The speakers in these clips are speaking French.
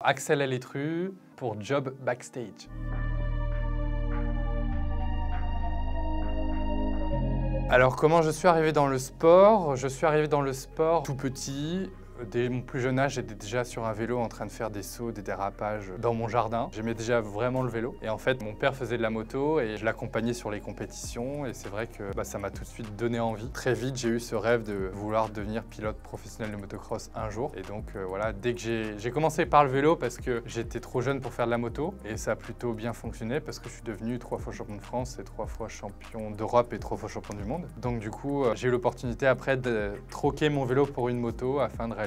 Axel Alétru pour Job Backstage. Alors comment je suis arrivé dans le sport? Je suis arrivé dans le sport tout petit. Dès mon plus jeune âge, j'étais déjà sur un vélo en train de faire des sauts, des dérapages dans mon jardin. J'aimais déjà vraiment le vélo. Et en fait, mon père faisait de la moto et je l'accompagnais sur les compétitions. Et c'est vrai que ça m'a tout de suite donné envie. Très vite, j'ai eu ce rêve de vouloir devenir pilote professionnel de motocross un jour. Et donc voilà, dès que j'ai commencé par le vélo parce que j'étais trop jeune pour faire de la moto. Et ça a plutôt bien fonctionné parce que je suis devenu 3 fois champion de France et 3 fois champion d'Europe et 3 fois champion du monde. Donc du coup, j'ai eu l'opportunité après de troquer mon vélo pour une moto afin de réaliser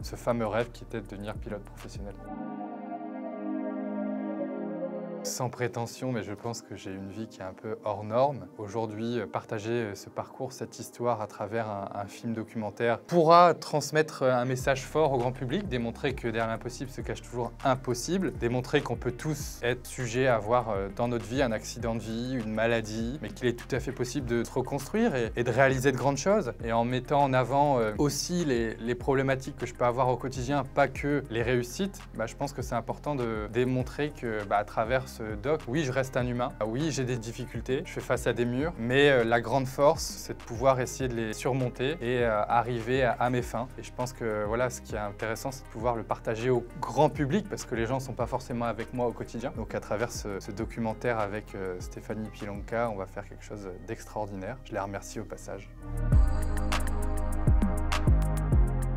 ce fameux rêve qui était de devenir pilote professionnel. Sans prétention, mais je pense que j'ai une vie qui est un peu hors norme. Aujourd'hui, partager ce parcours, cette histoire à travers un film documentaire pourra transmettre un message fort au grand public, démontrer que derrière l'impossible se cache toujours impossible, démontrer qu'on peut tous être sujets à avoir dans notre vie un accident de vie, une maladie, mais qu'il est tout à fait possible de se reconstruire et de réaliser de grandes choses. Et en mettant en avant aussi les problématiques que je peux avoir au quotidien, pas que les réussites, je pense que c'est important de démontrer que à travers ce doc, oui, je reste un humain, oui, j'ai des difficultés, je fais face à des murs, mais la grande force, c'est de pouvoir essayer de les surmonter et arriver à mes fins. Et je pense que voilà, ce qui est intéressant, c'est de pouvoir le partager au grand public parce que les gens ne sont pas forcément avec moi au quotidien. Donc à travers ce documentaire avec Stéphanie Pilonka, on va faire quelque chose d'extraordinaire. Je les remercie au passage.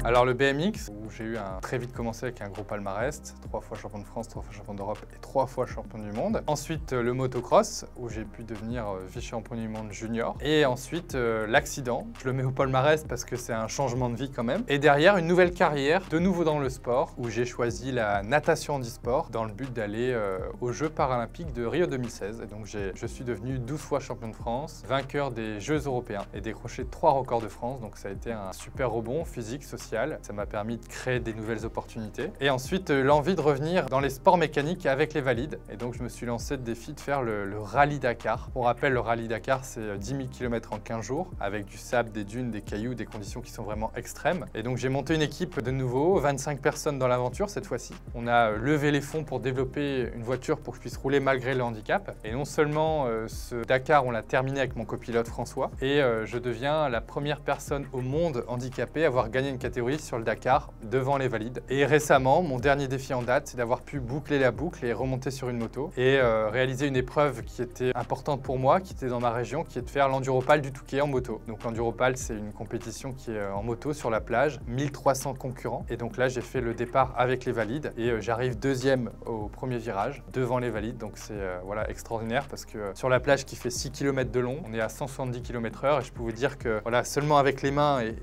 Alors le BMX, où j'ai eu très vite commencé avec un gros palmarès, 3 fois champion de France, 3 fois champion d'Europe et 3 fois champion du monde. Ensuite le motocross, où j'ai pu devenir vice-champion du monde junior. Et ensuite l'accident, je le mets au palmarès parce que c'est un changement de vie quand même. Et derrière une nouvelle carrière, de nouveau dans le sport, où j'ai choisi la natation handisport dans le but d'aller aux Jeux paralympiques de Rio 2016. Et donc je suis devenu 12 fois champion de France, vainqueur des Jeux européens et décroché 3 records de France. Donc ça a été un super rebond physique, social. Ça m'a permis de créer des nouvelles opportunités. Et ensuite, l'envie de revenir dans les sports mécaniques avec les valides. Et donc, je me suis lancé le défi de faire le Rallye Dakar. Pour rappel, le Rallye Dakar, c'est 10 000 km en 15 jours, avec du sable, des dunes, des cailloux, des conditions qui sont vraiment extrêmes. Et donc, j'ai monté une équipe de nouveau, 25 personnes dans l'aventure cette fois-ci. On a levé les fonds pour développer une voiture pour que je puisse rouler malgré le handicap. Et non seulement ce Dakar, on l'a terminé avec mon copilote François, et je deviens la première personne au monde handicapée à avoir gagné une catégorie sur le Dakar devant les valides. Et récemment, mon dernier défi en date, c'est d'avoir pu boucler la boucle et remonter sur une moto et réaliser une épreuve qui était importante pour moi, qui était dans ma région, qui est de faire l'Enduropal du Touquet en moto. Donc l'Enduropal, c'est une compétition qui est en moto sur la plage, 1300 concurrents. Et donc là, j'ai fait le départ avec les valides et j'arrive deuxième au premier virage devant les valides. Donc c'est voilà, extraordinaire parce que sur la plage qui fait 6 km de long, on est à 170 km/h et je peux vous dire que voilà, seulement avec les mains et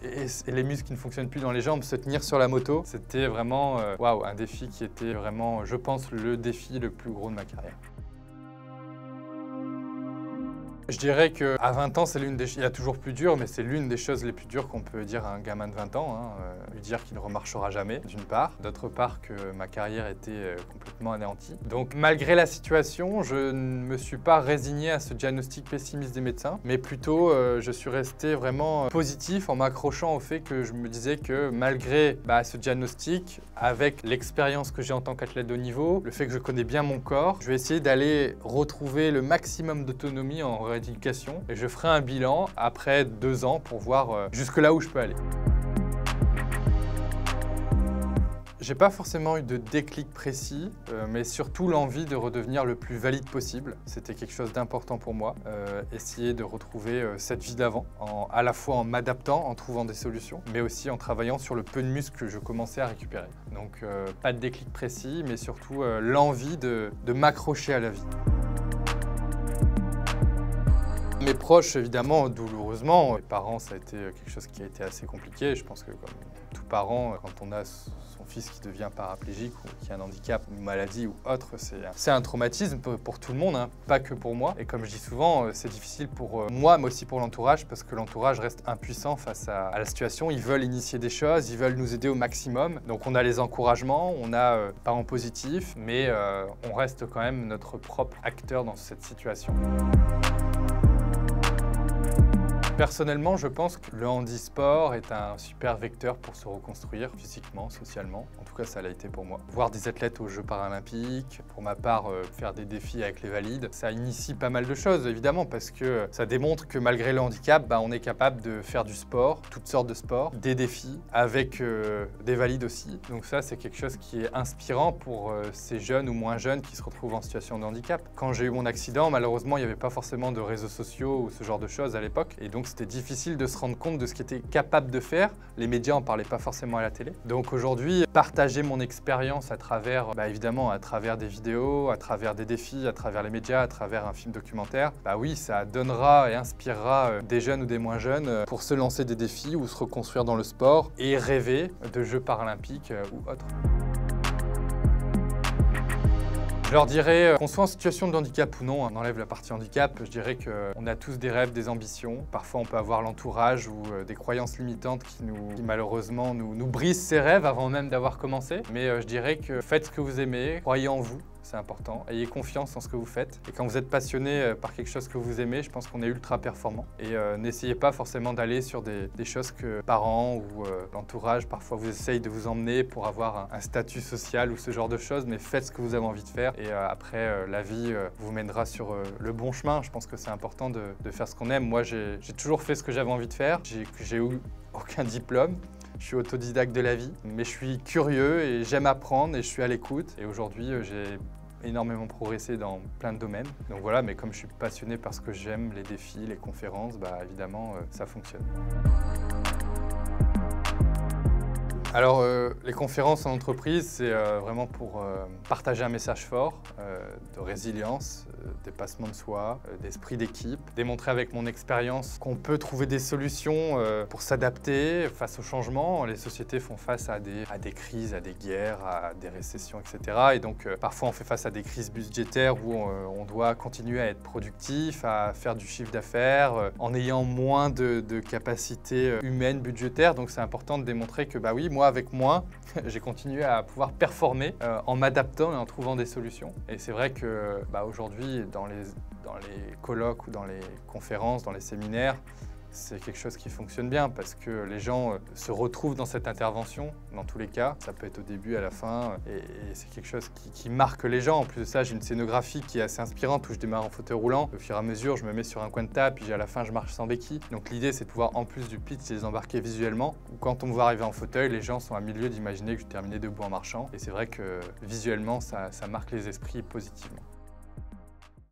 les muscles qui ne fonctionnent plus dans les jambes, se tenir sur la moto, c'était vraiment waouh, un défi qui était vraiment, je pense, le défi le plus gros de ma carrière. Je dirais qu'à 20 ans, il y a toujours plus dur, mais c'est l'une des choses les plus dures qu'on peut dire à un gamin de 20 ans. Lui dire qu'il ne remarchera jamais, d'une part. D'autre part, que ma carrière était complètement anéantie. Donc, malgré la situation, je ne me suis pas résigné à ce diagnostic pessimiste des médecins, mais plutôt, je suis resté vraiment positif en m'accrochant au fait que je me disais que malgré ce diagnostic, avec l'expérience que j'ai en tant qu'athlète de haut niveau, le fait que je connais bien mon corps, je vais essayer d'aller retrouver le maximum d'autonomie en rééducation et je ferai un bilan après 2 ans pour voir jusque là où je peux aller. J'ai pas forcément eu de déclic précis, mais surtout l'envie de redevenir le plus valide possible. C'était quelque chose d'important pour moi. Essayer de retrouver cette vie d'avant, à la fois en m'adaptant, en trouvant des solutions, mais aussi en travaillant sur le peu de muscles que je commençais à récupérer. Donc pas de déclic précis, mais surtout l'envie de m'accrocher à la vie. Mes proches, évidemment, douloureusement. Mes parents, ça a été quelque chose qui a été assez compliqué. Je pense que comme tout parent, quand on a son fils qui devient paraplégique ou qui a un handicap, une maladie ou autre, c'est un traumatisme pour tout le monde, hein, pas que pour moi. Et comme je dis souvent, c'est difficile pour moi, mais aussi pour l'entourage, parce que l'entourage reste impuissant face à la situation. Ils veulent initier des choses, ils veulent nous aider au maximum. Donc on a les encouragements, on a parents positifs, mais on reste quand même notre propre acteur dans cette situation. Personnellement, je pense que le handisport est un super vecteur pour se reconstruire physiquement, socialement. En tout cas, ça l'a été pour moi. Voir des athlètes aux Jeux paralympiques, pour ma part, faire des défis avec les valides, ça initie pas mal de choses, évidemment, parce que ça démontre que malgré le handicap, on est capable de faire du sport, toutes sortes de sports, des défis, avec des valides aussi. Donc ça, c'est quelque chose qui est inspirant pour ces jeunes ou moins jeunes qui se retrouvent en situation de handicap. Quand j'ai eu mon accident, malheureusement, il n'y avait pas forcément de réseaux sociaux ou ce genre de choses à l'époque. Et donc, c'était difficile de se rendre compte de ce qu'il était capable de faire. Les médias n'en parlaient pas forcément à la télé. Donc aujourd'hui, partager mon expérience à travers, évidemment, à travers des vidéos, à travers des défis, à travers les médias, à travers un film documentaire, oui, ça donnera et inspirera des jeunes ou des moins jeunes pour se lancer des défis ou se reconstruire dans le sport et rêver de Jeux paralympiques ou autres. Je leur dirais, qu'on soit en situation de handicap ou non, on enlève la partie handicap, je dirais qu'on a tous des rêves, des ambitions. Parfois, on peut avoir l'entourage ou des croyances limitantes qui malheureusement nous brisent ces rêves avant même d'avoir commencé. Mais je dirais que faites ce que vous aimez, croyez en vous. C'est important. Ayez confiance en ce que vous faites. Et quand vous êtes passionné par quelque chose que vous aimez, je pense qu'on est ultra performant. Et n'essayez pas forcément d'aller sur des choses que parents ou l'entourage parfois vous essayent de vous emmener pour avoir un statut social ou ce genre de choses, mais faites ce que vous avez envie de faire. Et après, la vie vous mènera sur le bon chemin. Je pense que c'est important de faire ce qu'on aime. Moi, j'ai toujours fait ce que j'avais envie de faire. J'ai eu aucun diplôme. Je suis autodidacte de la vie, mais je suis curieux et j'aime apprendre et je suis à l'écoute. Et aujourd'hui, j'ai énormément progressé dans plein de domaines. Donc voilà, mais comme je suis passionné par ce que j'aime, les défis, les conférences, évidemment, ça fonctionne. Alors, les conférences en entreprise, c'est vraiment pour partager un message fort de résilience, dépassement de soi, d'esprit d'équipe, démontrer avec mon expérience qu'on peut trouver des solutions pour s'adapter face au changement. Les sociétés font face à des crises, à des guerres, à des récessions, etc. Et donc, parfois, on fait face à des crises budgétaires où on doit continuer à être productif, à faire du chiffre d'affaires, en ayant moins de capacités humaines, budgétaires. Donc, c'est important de démontrer que, oui, moi, avec moins, j'ai continué à pouvoir performer en m'adaptant et en trouvant des solutions. Et c'est vrai que aujourd'hui, dans les colloques ou dans les conférences, dans les séminaires, c'est quelque chose qui fonctionne bien parce que les gens se retrouvent dans cette intervention, dans tous les cas. Ça peut être au début, à la fin, et c'est quelque chose qui marque les gens. En plus de ça, j'ai une scénographie qui est assez inspirante où je démarre en fauteuil roulant. Au fur et à mesure, je me mets sur un coin de table, puis à la fin, je marche sans béquille. Donc l'idée, c'est de pouvoir, en plus du pitch, les embarquer visuellement. Quand on me voit arriver en fauteuil, les gens sont à milieu d'imaginer que je terminais debout en marchant. Et c'est vrai que visuellement, ça marque les esprits positivement.